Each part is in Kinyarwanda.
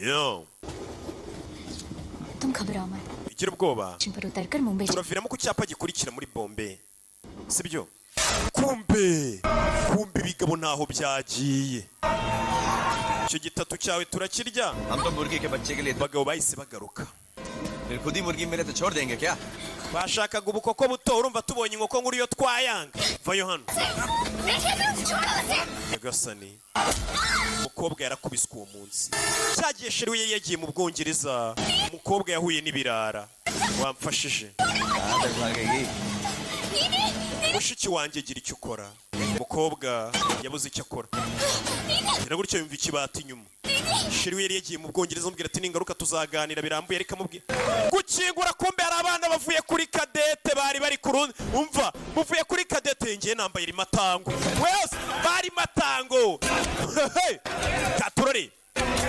Yo. तुम घबराओ मत. Igira ubwoba. स्टेशन पर उतरकर मुंबई जा. Turaviramo ku cyapa gikurikira muri Bombay. Sibyo? Kumbe bigabo naho byagiye. Icyo gitatu cyawe turakirya. हम तो मुर्गी के बच्चे के लिए Bagabo bahise bagaruka. फिर खुद ही मुर्गी मेरे तो छोड़ देंगे क्या? Bashakaga ubukoko buto urumva tubonye inkoko nkuru yo twayanga. Vayo hano. Nyagasani. Umukobwa yarakubiswe uwo munsi. Cyagiye sheri we yagiye mu Bwongereza. Umukobwa yahuye n'ibirara. Wamfashije. Mushiki wanjye gira icyo ukora. Umukobwa yabuze icyo akora. Ngira gutyo yumva ikibati inyuma. Sheri we yagiye mu Bwongereza amubwira ati ningaruka tuzaganira birambuye ariko amubwira gukingura kumbe hari abana bavuye kuri Kadete bari ku rundi umva muvuye kuri Kadete ngiye nambaye matango wese bari matango katurore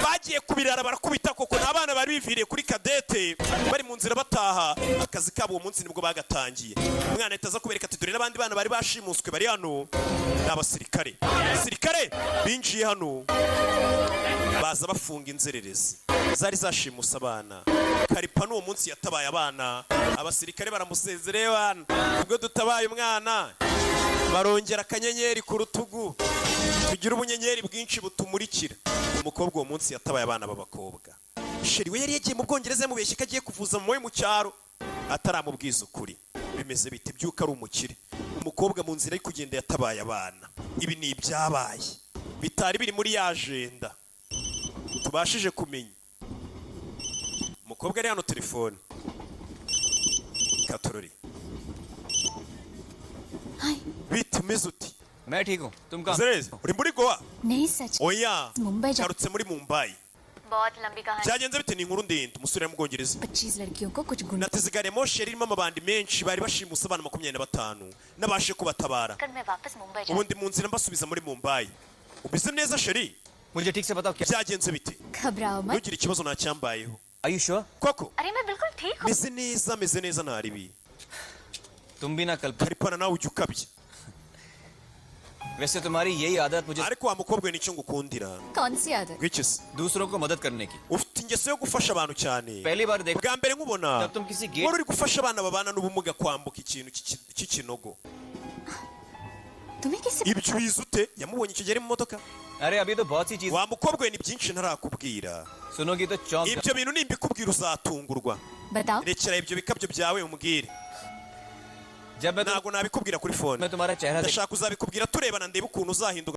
bagiye kubirara barakubita koko n'abana bari biviriye kuri Kadete bari mu nzira bataha akazi kabo uwo munsi nibwo bagatangiye umwana ahita aza kubereka ati dore n'abandi bana bari bashimuswe bari hano n'abasirikare binjiye hano baza bafunga inzererezi zari zashimusa abana Karipa n'uwo munsi yatabaye abana abasirikare baramusezereye bana ubwo dutabaye umwana barongera akanyenyeri ku rutugu tugira ubunyenyeri bwinshi butumurikira umukobwa uwo munsi yatabaye abana b'abakobwa sheri we yari yagiye mu Bwongereza yamubeshye ko agiye kuvuza mu mu cyaro ataramubwiza ukuri bimeze bite byuka ari umukire umukobwa mu nzira ari kugenda yatabaye abana ibi ni ibyabaye bitari biri muri ya agenda tubashije kumenya umukobwa ari hano telefone katorori hi bitumeze uti मैं ठीक हूँ तुम कहाँ? Zereze uri muri Goa नहीं सच oya मुंबई जा karutse muri Mumbai बहुत लंबी कहानी byagenze bite ni inkuru ndende umusore mu Bwongereza 25 लड़कियों को कुछ गुंडा nateze gare moshi irimo amabandi menshi bari bashimusa abana 25 nabashe kubatabara कर मैं वापस मुंबई जा ubundi mu nzira mbasubiza muri Mumbai ubize neza sheri मुझे ठीक से बताओ क्या? byagenze bite घबराओ मत ntugire ikibazo nacyambayeho Are you sure? koko अरे मैं बिल्कुल ठीक हूँ meze neza ntaribi तुम भी ना कल्पना Karipana nawe ujya ukabye वैसे तुम्हारी यही आदत मुझे ariko wa mukobwa we nicyo ngukundira कौन सी आदत gwikise दूसरों को मदद करने की ufite ingeso yo gufasha abantu cyane पहली बार देखा bwa mbere nkubona जब तुम किसी gate wari uri gufasha abana babana n'ubumuga kwambuka ikintu cy'ikinogo तुम्हें किसी ibyo ubizi ute yamubonye icyo gihe ari mu modoka अरे अभी तो बहुत सी चीज wa mukobwa we ni byinshi ntarakubwira सुनोगी तो चौंक ibyo bintu nimbikubwira uzatungurwa बताओ rekera ibyo bikabyo byawe umubwire जब मैं ntabwo nabikubwira kuri fone मैं तुम्हारा चेहरा देख ndashaka uzabikubwira turebana ndebe ukuntu uzahinduka